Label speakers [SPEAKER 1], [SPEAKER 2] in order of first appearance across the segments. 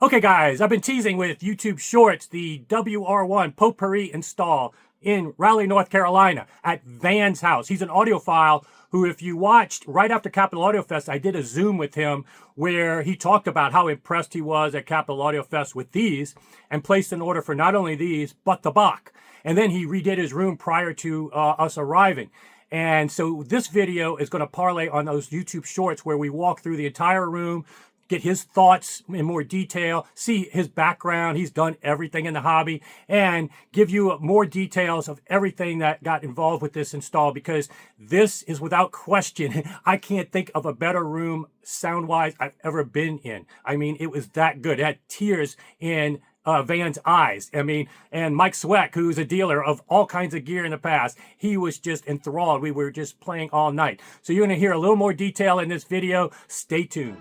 [SPEAKER 1] Okay guys, I've been teasing with YouTube Shorts the WR1 Popori install in Raleigh, North Carolina at Van's house. He's an audiophile who, if you watched right after Capital Audio Fest, I did a Zoom with him where he talked about how impressed he was at Capital Audio Fest with these and placed an order for not only these, but the Bach. And then he redid his room prior to us arriving. And so this video is going to parlay on those YouTube Shorts where we walk through the entire room, get his thoughts in more detail, see his background. He's done everything in the hobby, and give you more details of everything that got involved with this install, because this is without question, I can't think of a better room sound-wise I've ever been in. I mean, it was that good. It had tears in Van's eyes. I mean, and Mike Sweck, who's a dealer of all kinds of gear in the past, he was just enthralled. We were just playing all night. So you're going to hear a little more detail in this video. Stay tuned.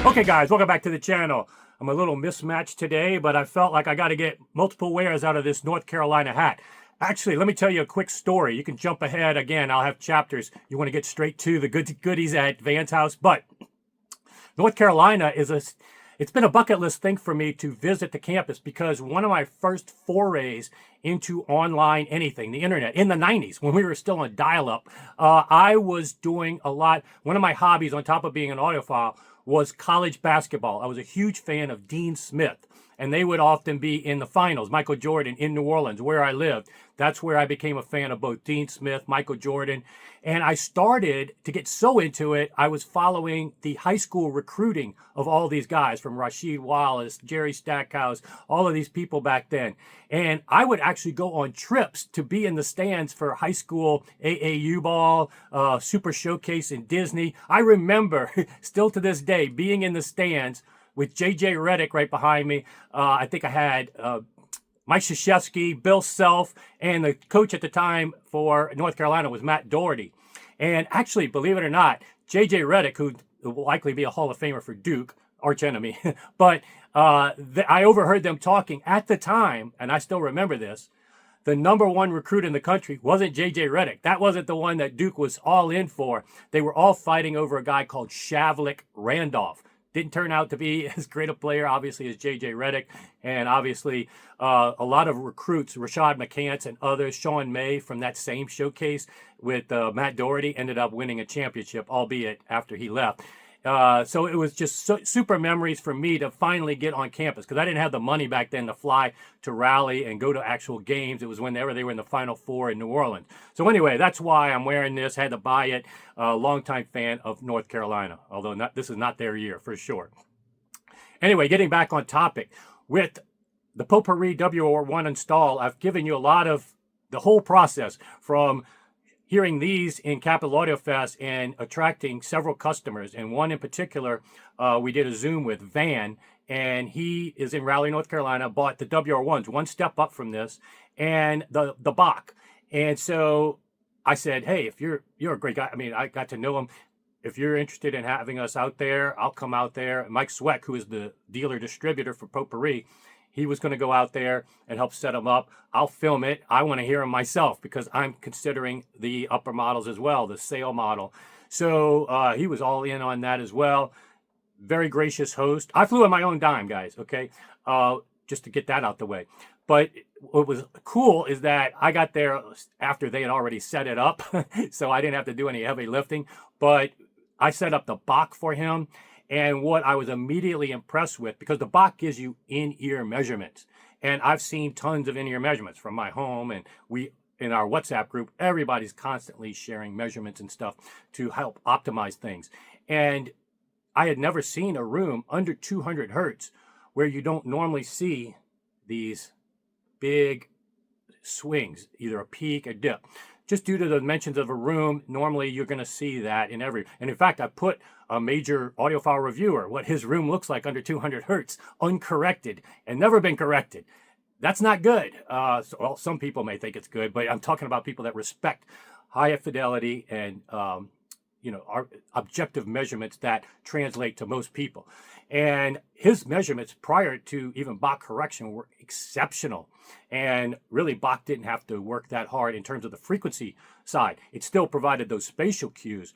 [SPEAKER 1] Okay guys, welcome back to the channel. I'm a little mismatched today, but I felt like I got to get multiple wears out of this North Carolina hat. Actually, let me tell you a quick story. You can jump ahead. Again, I'll have chapters. You want to get straight to the goodies at Van's house. But North Carolina it's been a bucket list thing for me to visit the campus, because one of my first forays into online anything, the internet, in the 90s, when we were still on dial-up, I was doing a lot. One of my hobbies, on top of being an audiophile, was college basketball. I was a huge fan of Dean Smith, and they would often be in the finals. Michael Jordan in New Orleans, where I lived. That's where I became a fan of both Dean Smith, Michael Jordan. And I started to get so into it, I was following the high school recruiting of all these guys, from Rasheed Wallace, Jerry Stackhouse, all of these people back then. And I would actually go on trips to be in the stands for high school AAU ball, Super Showcase in Disney. I remember, still to this day, being in the stands with J.J. Redick right behind me. I think I had Mike Krzyzewski, Bill Self, and the coach at the time for North Carolina was Matt Doherty. And actually, believe it or not, J.J. Redick, who will likely be a Hall of Famer for Duke, arch enemy, but I overheard them talking at the time, and I still remember this. The #1 recruit in the country wasn't J.J. Redick. That wasn't the one that Duke was all in for. They were all fighting over a guy called Shavlik Randolph. Didn't turn out to be as great a player, obviously, as J.J. Redick. And obviously, a lot of recruits, Rashad McCants and others, Sean May from that same showcase with Matt Doherty, ended up winning a championship, albeit after he left. So it was just super memories for me to finally get on campus, because I didn't have the money back then to fly to Raleigh and go to actual games. It was whenever they were in the Final Four in New Orleans. So anyway, that's why I'm wearing this. Had to buy it. Longtime fan of North Carolina, although this is not their year for sure. Anyway, getting back on topic, with the Popori WR1 install, I've given you a lot of the whole process, from hearing these in Capital Audio Fest and attracting several customers. And one in particular, we did a Zoom with Van, and he is in Raleigh, North Carolina, bought the WR1s, one step up from this, and the Bach. And so I said, hey, if you're a great guy, I mean, I got to know him. If you're interested in having us out there, I'll come out there. Mike Sweck, who is the dealer distributor for Popori, he was going to go out there and help set him up. I'll film it. I want to hear him myself, because I'm considering the upper models as well, the sale model. So he was all in on that as well. Very gracious host. I flew on my own dime, guys, okay? Just to get that out the way. But what was cool is that I got there after they had already set it up, so I didn't have to do any heavy lifting. But I set up the Bach for him. And what I was immediately impressed with, because the Bach gives you in-ear measurements. And I've seen tons of in-ear measurements from my home, and we, in our WhatsApp group, everybody's constantly sharing measurements and stuff to help optimize things. And I had never seen a room under 200 hertz where you don't normally see these big swings, either a peak or dip. Just due to the dimensions of a room, normally you're going to see that in every. And in fact, I put a major audiophile reviewer what his room looks like under 200 hertz, uncorrected, and never been corrected. That's not good. Well, some people may think it's good, but I'm talking about people that respect high fidelity and our objective measurements that translate to most people. And his measurements prior to even Bach correction were exceptional. And really, Bach didn't have to work that hard in terms of the frequency side. It still provided those spatial cues.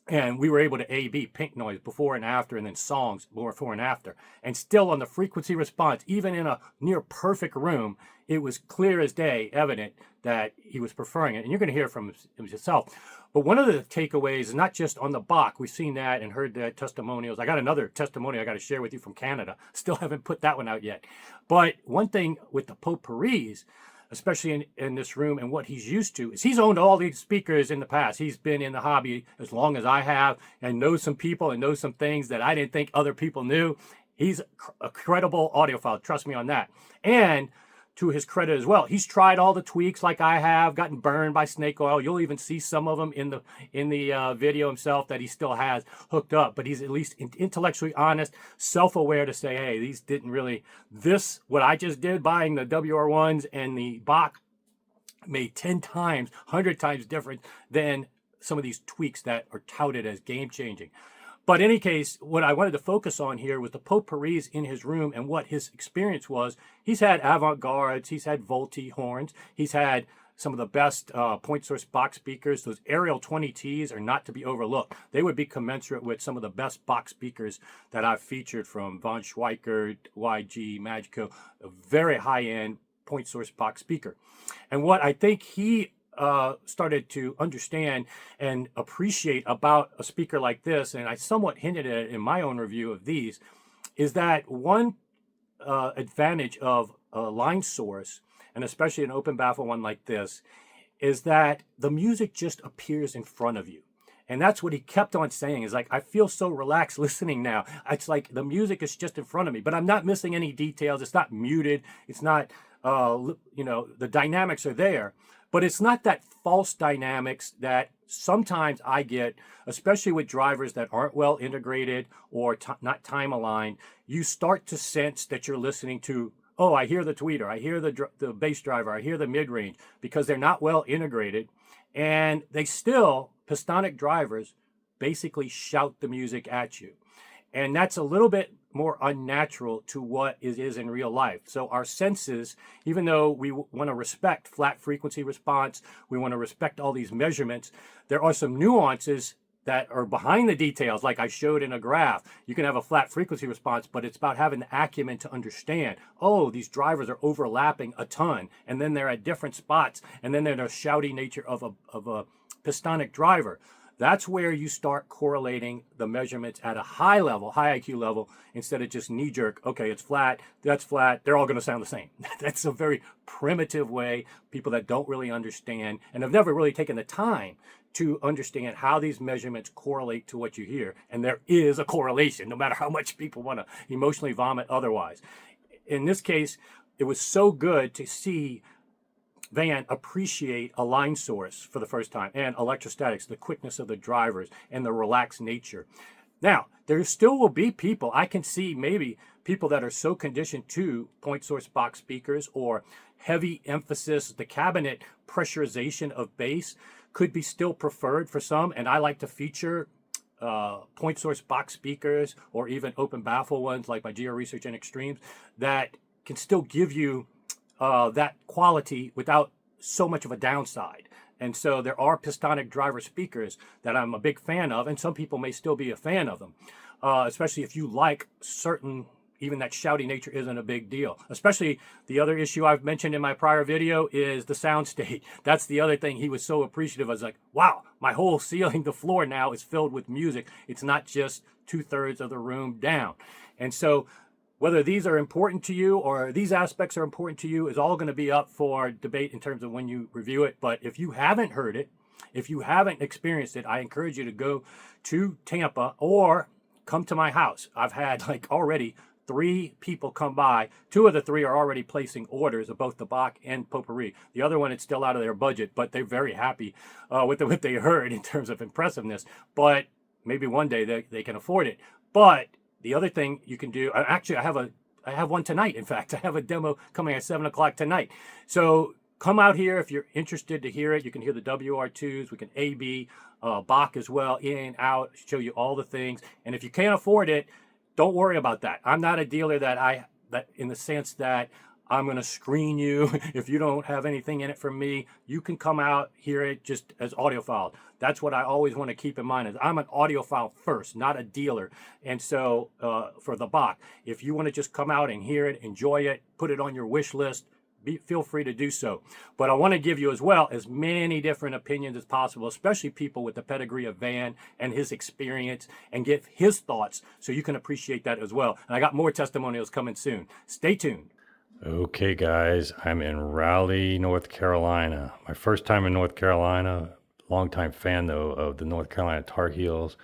[SPEAKER 1] And we were able to A/B pink noise before and after, and then songs before and after. And still on the frequency response, even in a near perfect room, it was clear as day, evident that he was preferring it. And you're going to hear from him yourself. But one of the takeaways is not just on the Bach. We've seen that and heard the testimonials. I got another testimony I got to share with you from Canada. Still haven't put that one out yet. But one thing with the Poporis, especially in this room and what he's used to, is he's owned all these speakers in the past. He's been in the hobby as long as I have and knows some people and knows some things that I didn't think other people knew. He's a credible audiophile, trust me on that. And to his credit as well, he's tried all the tweaks like I have, gotten burned by snake oil. You'll even see some of them in the video himself that he still has hooked up, but he's at least intellectually honest, self-aware to say, hey, these didn't really, what I just did, buying the WR1s and the Bach, made 10 times, 100 times different than some of these tweaks that are touted as game-changing. But in any case, what I wanted to focus on here was the potpourris in his room and what his experience was. He's had avant-gardes, he's had Volti horns, he's had some of the best point source Bach speakers. Those Ariel 20Ts are not to be overlooked. They would be commensurate with some of the best Bach speakers that I've featured, from von Schweikert, YG, Magico, a very high-end point source Bach speaker. And what I think he started to understand and appreciate about a speaker like this, and I somewhat hinted at it in my own review of these, is that one advantage of a line source, and especially an open baffle one like this, is that the music just appears in front of you. And that's what he kept on saying, is like, I feel so relaxed listening now. It's like the music is just in front of me, but I'm not missing any details. It's not muted. It's not, the dynamics are there. But it's not that false dynamics that sometimes I get, especially with drivers that aren't well integrated or not time aligned. You start to sense that you're listening to, oh, I hear the tweeter, I hear the bass driver, I hear the mid-range, because they're not well integrated. And they still, Pistonic drivers, basically shout the music at you. And that's a little bit more unnatural to what it is in real life. So our senses, even though we want to respect flat frequency response, we want to respect all these measurements, there are some nuances that are behind the details, like I showed in a graph. You can have a flat frequency response, but it's about having the acumen to understand, oh, these drivers are overlapping a ton, and then they're at different spots, and then they're the shouty nature of a Pistonic driver. That's where you start correlating the measurements at a high level, high IQ level, instead of just knee-jerk, okay, it's flat, that's flat, they're all going to sound the same. That's a very primitive way, people that don't really understand and have never really taken the time to understand how these measurements correlate to what you hear. And there is a correlation, no matter how much people want to emotionally vomit otherwise. In this case, it was so good to see Van appreciate a line source for the first time, and electrostatics, the quickness of the drivers and the relaxed nature. Now, there still will be people, I can see maybe people that are so conditioned to point source Bach speakers or heavy emphasis, the cabinet pressurization of bass could be still preferred for some. And I like to feature point source Bach speakers or even open baffle ones like my Geo Research and Extremes that can still give you that quality without so much of a downside. And so there are Pistonic driver speakers that I'm a big fan of, and some people may still be a fan of them, especially if you like certain, even that shouty nature isn't a big deal. Especially the other issue I've mentioned in my prior video is the sound state. That's the other thing he was so appreciative. I was like, wow, my whole ceiling, the floor now is filled with music. It's not just 2/3 of the room down. And so whether these are important to you or these aspects are important to you is all going to be up for debate in terms of when you review it. But if you haven't heard it, if you haven't experienced it, I encourage you to go to Tampa or come to my house. I've had like already 3 people come by. 2 of the 3 are already placing orders of both the Bach and Popori. The other one, it's still out of their budget, but they're very happy with what they heard in terms of impressiveness. But maybe one day they can afford it. But the other thing you can do, actually, I have one tonight. In fact, I have a demo coming at 7 o'clock tonight. So come out here if you're interested to hear it. You can hear the WR2s. We can AB, Bach as well, in, out, show you all the things. And if you can't afford it, don't worry about that. I'm not a dealer that in the sense that I'm going to screen you. If you don't have anything in it from me, you can come out, hear it just as audiophile. That's what I always want to keep in mind, is I'm an audiophile first, not a dealer. And so for the Bach, if you want to just come out and hear it, enjoy it, put it on your wish list, feel free to do so. But I want to give you as well as many different opinions as possible, especially people with the pedigree of Van and his experience, and give his thoughts so you can appreciate that as well. And I got more testimonials coming soon. Stay tuned.
[SPEAKER 2] Okay, guys, I'm in Raleigh, North Carolina. My first time in North Carolina. Longtime fan, though, of the North Carolina Tar Heels.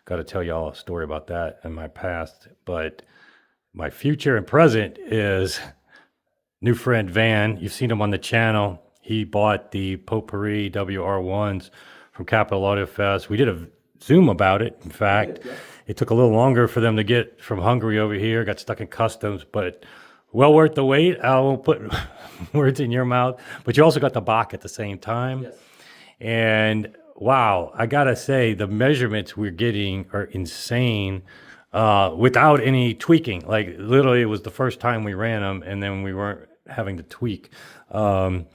[SPEAKER 2] Got to tell y'all a story about that in my past. But my future and present is new friend Van. You've seen him on the channel. He bought the Popori WR1s from Capital Audio Fest. We did a Zoom about it, in fact. It took a little longer for them to get from Hungary over here. Got stuck in customs, but well worth the wait. I won't put words in your mouth. But you also got the Bach at the same time.
[SPEAKER 1] Yes.
[SPEAKER 2] And wow, I gotta say, the measurements we're getting are insane without any tweaking. Like literally, it was the first time we ran them, and then we weren't having to tweak. The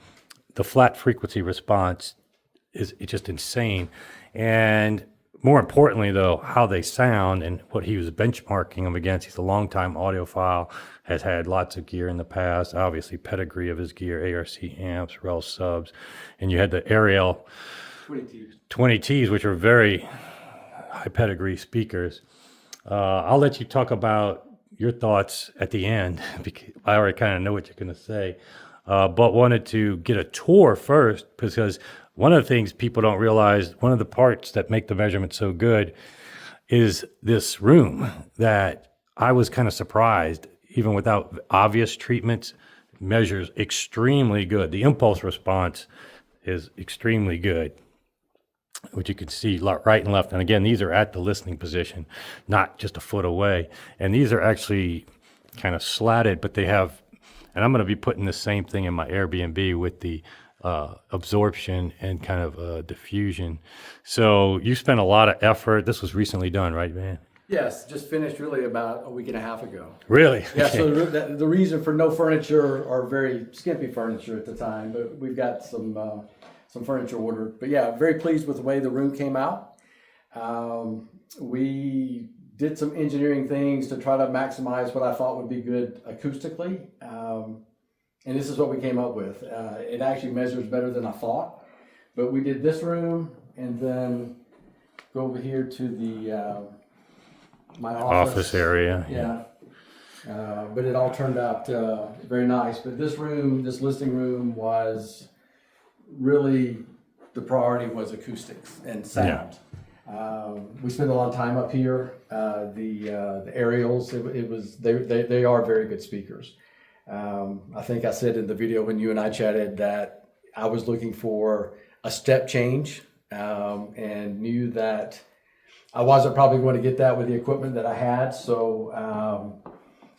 [SPEAKER 2] flat frequency response is just insane. And more importantly, though, how they sound and what he was benchmarking them against. He's a longtime audiophile, has had lots of gear in the past, obviously pedigree of his gear, ARC amps, Rel subs, and you had the Ariel 20Ts, which are very high pedigree speakers. I'll let you talk about your thoughts at the end, because I already kind of know what you're going to say, but wanted to get a tour first, because one of the things people don't realize, one of the parts that make the measurement so good is this room that I was kind of surprised, even without obvious treatments, measures extremely good. The impulse response is extremely good, which you can see right and left. And again, these are at the listening position, not just a foot away. And these are actually kind of slatted, but they have, and I'm going to be putting the same thing in my Airbnb with the absorption and kind of diffusion. So you spent a lot of effort. This was recently done, right, Van?
[SPEAKER 3] Yes, just finished really about a week and a half ago.
[SPEAKER 2] Really?
[SPEAKER 3] Yeah, so the reason for no furniture, or very skimpy furniture at the time, but we've got some furniture ordered. But yeah, very pleased with the way the room came out. We did some engineering things to try to maximize what I thought would be good acoustically. And this is what we came up with. It actually measures better than I thought. But we did this room, and then go over here to the my office
[SPEAKER 2] area.
[SPEAKER 3] Yeah. But it all turned out very nice. But this room, this listening room, was really, the priority was acoustics and sound. Yeah. We spent a lot of time up here. The aerials, they are very good speakers. I think I said in the video when you and I chatted that I was looking for a step change, and knew that I wasn't probably going to get that with the equipment that I had. So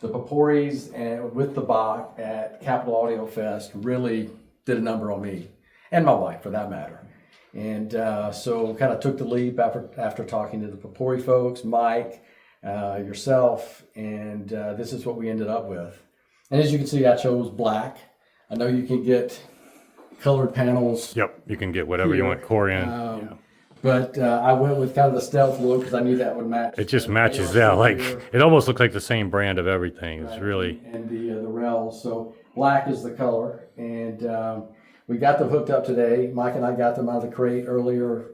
[SPEAKER 3] the Poporis and with the Bach at Capital Audio Fest really did a number on me, and my wife for that matter. And so kind of took the leap after talking to the Popori folks, Mike, yourself, and this is what we ended up with. And as you can see, I chose black. I know you can get colored panels.
[SPEAKER 2] Yep, you can get whatever you want, Corian.
[SPEAKER 3] But I went with kind of the stealth look because I knew that would match.
[SPEAKER 2] It just matches, yeah. Like it almost looks like the same brand of everything. It's really,
[SPEAKER 3] and the Rels. So black is the color, and we got them hooked up today. Mike and I got them out of the crate earlier.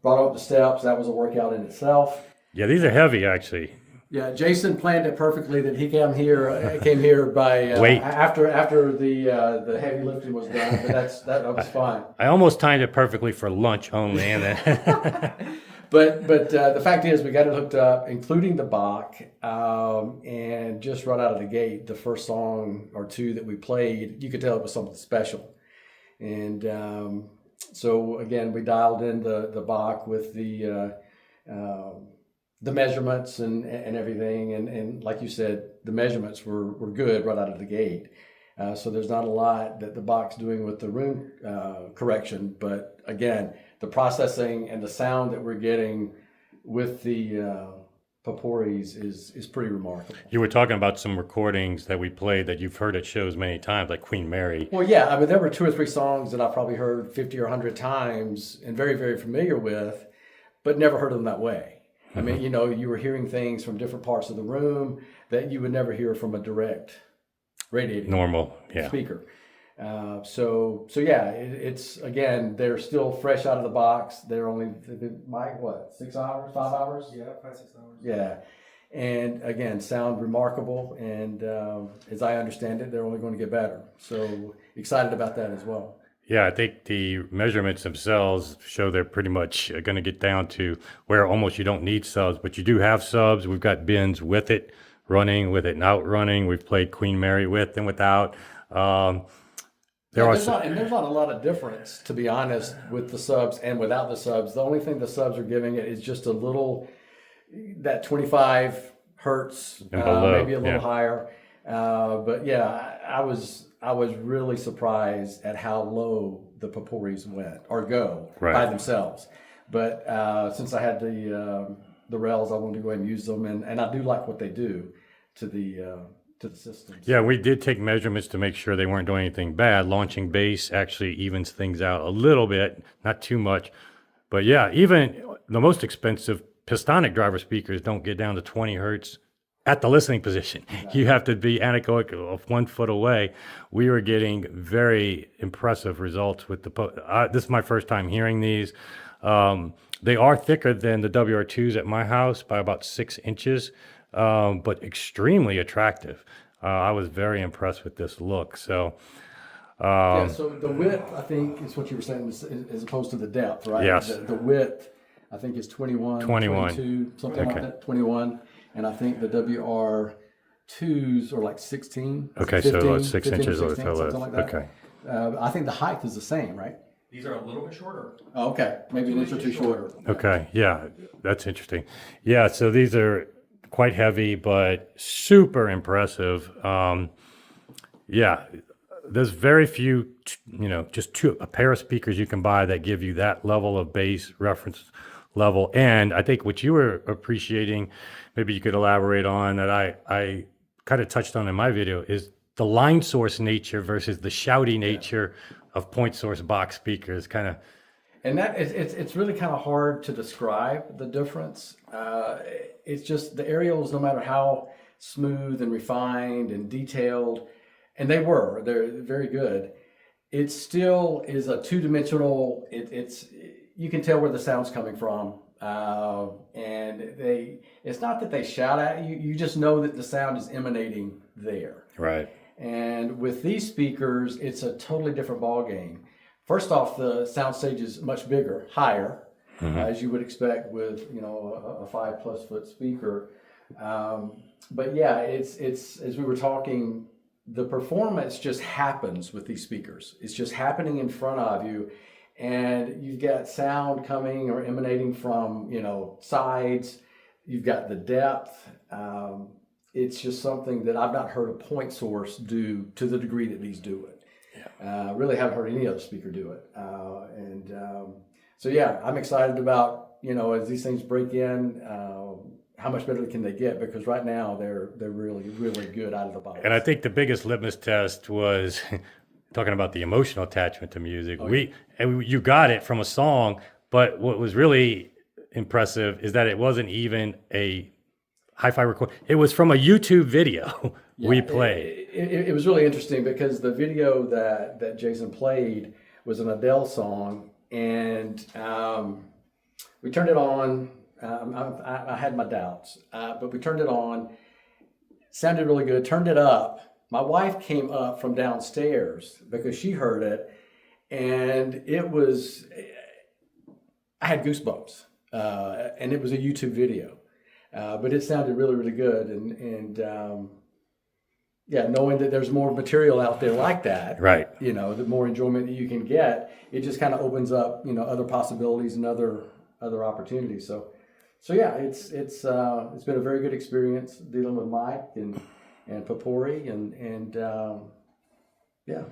[SPEAKER 3] Brought up the steps. That was a workout in itself.
[SPEAKER 2] Yeah, these are heavy actually.
[SPEAKER 3] Yeah, Jason planned it perfectly that he came here by after the heavy lifting was done, but that was fine.
[SPEAKER 2] I almost timed it perfectly for lunch only, and then
[SPEAKER 3] but the fact is we got it hooked up, including the Bach, and just right out of the gate, the first song or two that we played, you could tell it was something special. And so again, we dialed in the Bach with the measurements and everything, and like you said, the measurements were good right out of the gate. So there's not a lot that the Bach's doing with the room correction, but again, the processing and the sound that we're getting with the Poporis is pretty remarkable.
[SPEAKER 2] You were talking about some recordings that we played that you've heard at shows many times, like Queen Mary.
[SPEAKER 3] Well, yeah, I mean, there were 2 or 3 songs that I probably heard 50 or 100 times and very, very familiar with, but never heard them that way. I mean, you know, you were hearing things from different parts of the room that you would never hear from a direct radiating
[SPEAKER 2] Normal, yeah.
[SPEAKER 3] speaker. So yeah, it's again, they're still fresh out of the box. They're only, Mike, what, 6 hours, 5 hours?
[SPEAKER 4] Yeah, 5, 6 hours.
[SPEAKER 3] Yeah. And again, sound remarkable. And as I understand it, they're only going to get better. So excited about that as well.
[SPEAKER 2] Yeah, I think the measurements themselves show they're pretty much going to get down to where almost you don't need subs, but you do have subs. We've got bins with it, running with it, and out running. We've played Queen Mary with and without.
[SPEAKER 3] There's not a lot of difference, to be honest, with the subs and without the subs. The only thing the subs are giving it is just a little, that 25 hertz,
[SPEAKER 2] below,
[SPEAKER 3] maybe a little higher. But yeah, I was really surprised at how low the Poporis went or go by themselves. But since I had the rails, I wanted to go ahead and use them, and I do like what they do to the systems.
[SPEAKER 2] Yeah, we did take measurements to make sure they weren't doing anything bad. Launching bass actually evens things out a little bit, not too much. But yeah, even the most expensive Pistonic driver speakers don't get down to 20 hertz at the listening position. You have to be anechoic of 1 foot away. We were getting very impressive results with the. This is my first time hearing these. They are thicker than the WR2s at my house by about 6 inches, but extremely attractive. I was very impressed with this look. So.
[SPEAKER 3] Yeah, so the width, I think, is what you were saying, as opposed to the depth, right?
[SPEAKER 2] Yes.
[SPEAKER 3] The width, I think, is 21, 22, something like that, 21. And I think the WR2s are like 16.
[SPEAKER 2] Okay,
[SPEAKER 3] 15,
[SPEAKER 2] so it's 6
[SPEAKER 3] 15
[SPEAKER 2] inches
[SPEAKER 3] or
[SPEAKER 2] or
[SPEAKER 3] 16, something like that.
[SPEAKER 2] Okay.
[SPEAKER 3] I think the height is the same, right?
[SPEAKER 4] These are a little bit shorter.
[SPEAKER 3] Oh, okay, maybe an inch or two shorter.
[SPEAKER 2] Okay, yeah, that's interesting. Yeah, so these are quite heavy, but super impressive. Yeah, there's very few, just a pair of speakers you can buy that give you that level of bass reference level. And I think what you were appreciating, maybe you could elaborate on, that I kind of touched on in my video, is the line source nature versus the shouty nature of point source box speakers, kind of.
[SPEAKER 3] And that it's really kind of hard to describe the difference. It's just the aerials, no matter how smooth and refined and detailed, and they're very good. It still is a two-dimensional. You can tell where the sound's coming from, and it's not that they shout at you. You just know that the sound is emanating there.
[SPEAKER 2] Right.
[SPEAKER 3] And with these speakers, it's a totally different ball game. First off, the sound stage is much bigger, higher, as you would expect with a 5+ foot speaker. But yeah, it's as we were talking, the performance just happens with these speakers. It's just happening in front of you, and you've got sound coming or emanating from sides. You've got the depth. It's just something that I've not heard a point source do to the degree that these do it. Really haven't heard any other speaker do it. So yeah, I'm excited about, as these things break in, how much better can they get? Because right now they're really, really good out of the box.
[SPEAKER 2] And I think the biggest litmus test was talking about the emotional attachment to music. You got it from a song, but what was really impressive is that it wasn't even a hi-fi record. It was from a YouTube video we played.
[SPEAKER 3] It was really interesting because the video that Jason played was an Adele song, and we turned it on. I had my doubts, but we turned it on. Sounded really good. Turned it up. My wife came up from downstairs because she heard it, and I had goosebumps, and it was a YouTube video. But it sounded really, really good, and knowing that there's more material out there like that,
[SPEAKER 2] right?
[SPEAKER 3] The more enjoyment that you can get, it just kind of opens up, other possibilities and other opportunities. So yeah, it's been a very good experience dealing with Mike and Popori, and Yeah.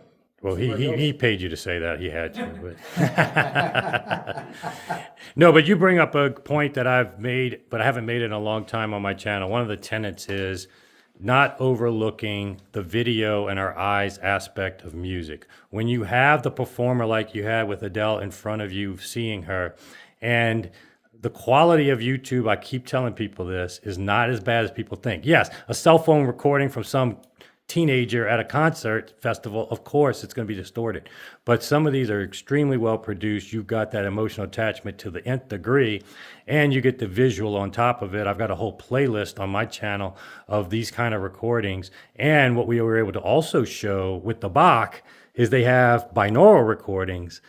[SPEAKER 2] Well, he paid you to say that. He had to. But no, but you bring up a point that I've made, but I haven't made it in a long time on my channel. One of the tenets is not overlooking the video and our eyes aspect of music. When you have the performer like you had with Adele in front of you, seeing her, and the quality of YouTube, I keep telling people this, is not as bad as people think. Yes, a cell phone recording from some teenager at a concert festival, of course, it's going to be distorted. But some of these are extremely well produced. You've got that emotional attachment to the nth degree, and you get the visual on top of it. I've got a whole playlist on my channel of these kind of recordings. And what we were able to also show with the Bach is they have binaural recordings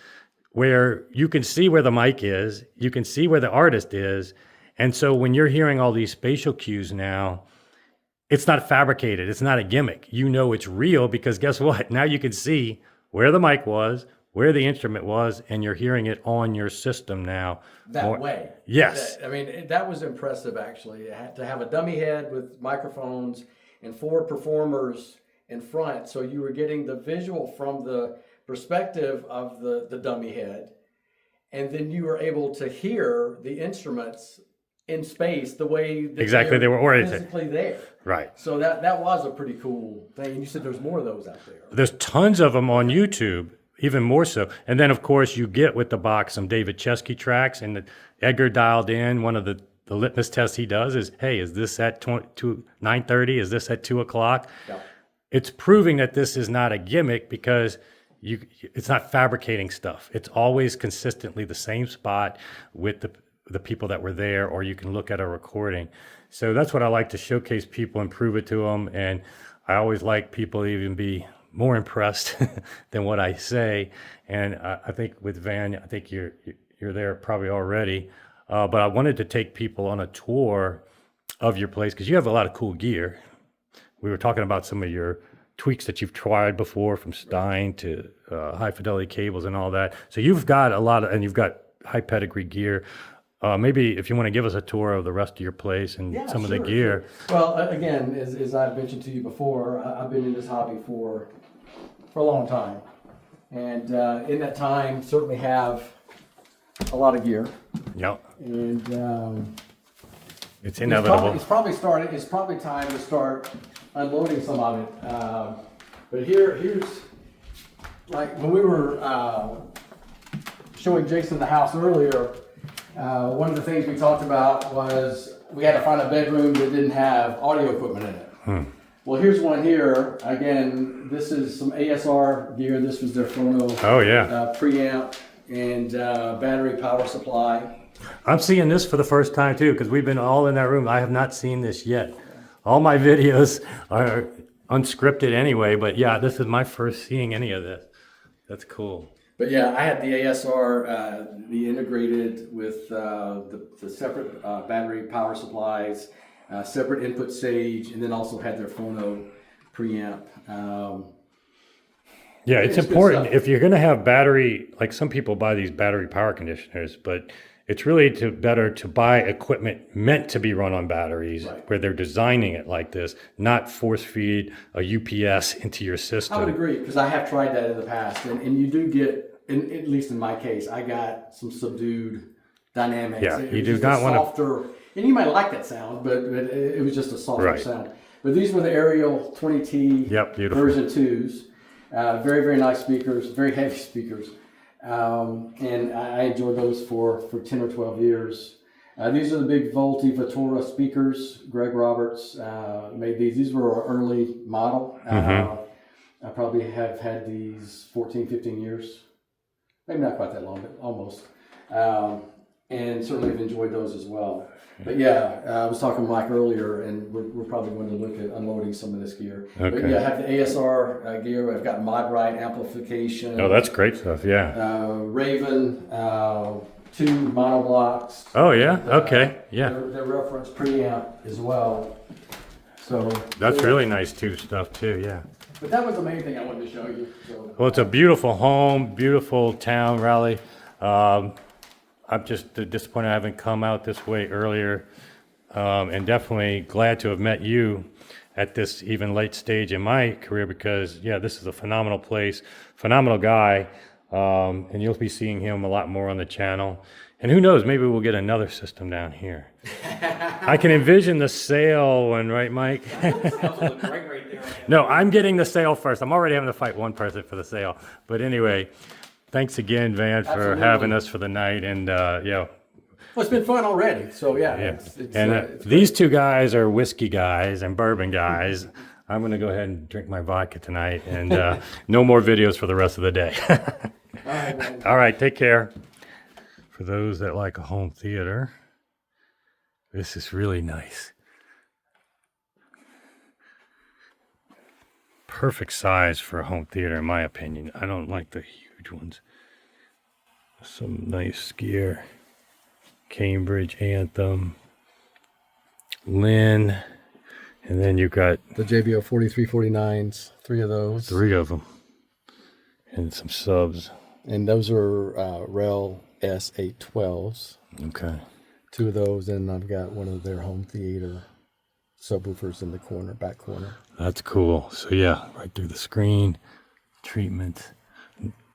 [SPEAKER 2] where you can see where the mic is, you can see where the artist is. And so when you're hearing all these spatial cues now, it's not fabricated. It's not a gimmick. You know it's real because guess what? Now you can see where the mic was, where the instrument was, and you're hearing it on your system now.
[SPEAKER 3] That way.
[SPEAKER 2] Yes.
[SPEAKER 3] I mean, that was impressive, actually. To have a dummy head with microphones and 4 performers in front. So you were getting the visual from the perspective of the dummy head. And then you were able to hear the instruments in space the way that
[SPEAKER 2] exactly they were oriented.
[SPEAKER 3] Physically there.
[SPEAKER 2] Right.
[SPEAKER 3] So that was a pretty cool thing. And you said there's more of those out there.
[SPEAKER 2] There's tons of them on YouTube, even more so. And then, of course, you get with the Bach some David Chesky tracks, and Edgar dialed in. One of the litmus tests he does is, hey, is this at 9:30? Is this at 2 o'clock?
[SPEAKER 3] Yeah.
[SPEAKER 2] It's proving that this is not a gimmick because it's not fabricating stuff. It's always consistently the same spot with the people that were there, or you can look at a recording. So that's what I like to showcase people and prove it to them. And I always like people to even be more impressed than what I say. And I think with Van, I think you're there probably already. But I wanted to take people on a tour of your place because you have a lot of cool gear. We were talking about some of your tweaks that you've tried before, from Stein to high fidelity cables and all that. So you've got a lot of, and you've got high pedigree gear. Maybe if you want to give us a tour of the rest of your place and some of the gear.
[SPEAKER 3] Sure. Well, again, as I've mentioned to you before, I've been in this hobby for a long time. And in that time, certainly have a lot of gear.
[SPEAKER 2] Yep.
[SPEAKER 3] And
[SPEAKER 2] it's inevitable.
[SPEAKER 3] It's probably time to start unloading some of it. But here's, like when we were showing Jason the house earlier, one of the things we talked about was we had to find a bedroom that didn't have audio equipment in it. Well, here's one here. Again, this is some ASR gear. This was their phono preamp and battery power supply.
[SPEAKER 2] I'm seeing this for the first time too, because we've been all in that room. I have not seen this yet. All my videos are unscripted anyway, but yeah, this is my first seeing any of this. That's cool.
[SPEAKER 3] But yeah, I had the ASR, the integrated with the separate battery power supplies, separate input stage, and then also had their phono preamp.
[SPEAKER 2] Yeah, it's important if you're going to have battery, like some people buy these battery power conditioners, but it's really better to buy equipment meant to be run on batteries, where they're designing it like this, not force feed a UPS into your system.
[SPEAKER 3] I would agree, because I have tried that in the past, and you do get, at least in my case, I got some subdued dynamics.
[SPEAKER 2] Yeah, you do not want
[SPEAKER 3] softer, and you might like that sound, but it was just a softer sound. But these were the Ariel 20T version 2s. Very, very nice speakers, very heavy speakers. And I enjoyed those for 10 or 12 years. These are the big Volti Vatora speakers. Greg Roberts made these. These were our early model. I probably have had these 14, 15 years. Maybe not quite that long, but almost. And certainly have enjoyed those as well. But yeah, I was talking to Mike earlier, and we're probably going to look at unloading some of this gear.
[SPEAKER 2] Okay.
[SPEAKER 3] But yeah, I have the ASR gear. I've got Mod-Right amplification.
[SPEAKER 2] Oh, that's great stuff, yeah.
[SPEAKER 3] Raven, 2 monoblocks.
[SPEAKER 2] Oh, yeah? Okay, yeah.
[SPEAKER 3] Their reference preamp as well. So
[SPEAKER 2] that's really nice stuff too, yeah.
[SPEAKER 3] But that was the main thing I wanted to show you. So.
[SPEAKER 2] Well, it's a beautiful home, beautiful town, Raleigh. I'm just disappointed I haven't come out this way earlier. and definitely glad to have met you at this even late stage in my career because, yeah, this is a phenomenal place, phenomenal guy, and you'll be seeing him a lot more on the channel. And who knows, maybe we'll get another system down here. I can envision the sail one, right, Mike? No, I'm getting the sail first. I'm already having to fight one person for the sail. But anyway, thanks again, Van, for
[SPEAKER 3] Absolutely.
[SPEAKER 2] having us for the night. And, yeah.
[SPEAKER 3] Well, it's been fun already. So yeah.
[SPEAKER 2] Yeah.
[SPEAKER 3] It's
[SPEAKER 2] And these two guys are whiskey guys and bourbon guys. I'm going to go ahead and drink my vodka tonight. And no more videos for the rest of the day.
[SPEAKER 3] all right, man.
[SPEAKER 2] All right, take care. For those that like a home theater, this is really nice. Perfect size for a home theater, in my opinion. I don't like the huge ones. Some nice gear. Cambridge, Anthem, Lynn, and then you've got
[SPEAKER 3] The JBO 4349s, 3 of those.
[SPEAKER 2] 3 of them, and some subs.
[SPEAKER 3] And those are Raleigh S812s.
[SPEAKER 2] Okay.
[SPEAKER 3] 2 of those, and I've got one of their home theater subwoofers in the corner, back corner.
[SPEAKER 2] That's cool. So yeah, right through the screen, treatment.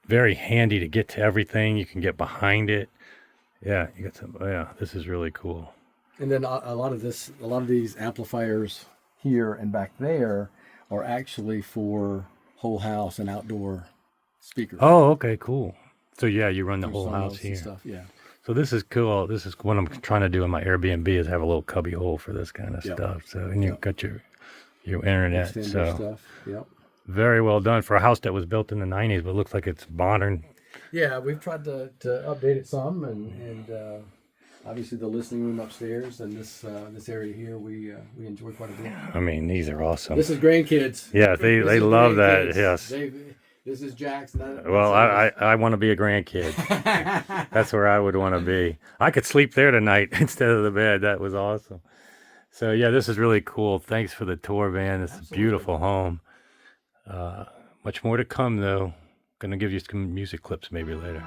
[SPEAKER 2] Very handy to get to everything. You can get behind it. Yeah, you got some. Yeah, this is really cool.
[SPEAKER 3] And then a lot of these amplifiers here and back there are actually for whole house and outdoor speakers.
[SPEAKER 2] Oh, okay, cool. So yeah, you run the
[SPEAKER 3] For
[SPEAKER 2] whole
[SPEAKER 3] sonos
[SPEAKER 2] house
[SPEAKER 3] and
[SPEAKER 2] here.
[SPEAKER 3] stuff, yeah.
[SPEAKER 2] So this is cool. This is what I'm trying to do in my Airbnb is have a little cubby hole for this kind of
[SPEAKER 3] Yep.
[SPEAKER 2] stuff. So and you've got your internet.
[SPEAKER 3] Extender
[SPEAKER 2] So
[SPEAKER 3] stuff. Yep.
[SPEAKER 2] very well done for a house that was built in the 90s, but looks like it's modern.
[SPEAKER 3] Yeah, we've tried to update it some, and obviously the listening room upstairs and this area here we enjoy quite a bit.
[SPEAKER 2] I mean, these are awesome.
[SPEAKER 3] This is grandkids.
[SPEAKER 2] Yeah, they
[SPEAKER 3] This is
[SPEAKER 2] love that.
[SPEAKER 3] grandkids.
[SPEAKER 2] Yes.
[SPEAKER 3] This is Jackson.
[SPEAKER 2] Well, I want to be a grandkid. That's where I would want to be. I could sleep there tonight instead of the bed. That was awesome. So yeah, this is really cool. Thanks for the tour, Van. This is a beautiful home. Much more to come, though. Gonna give you some music clips maybe later.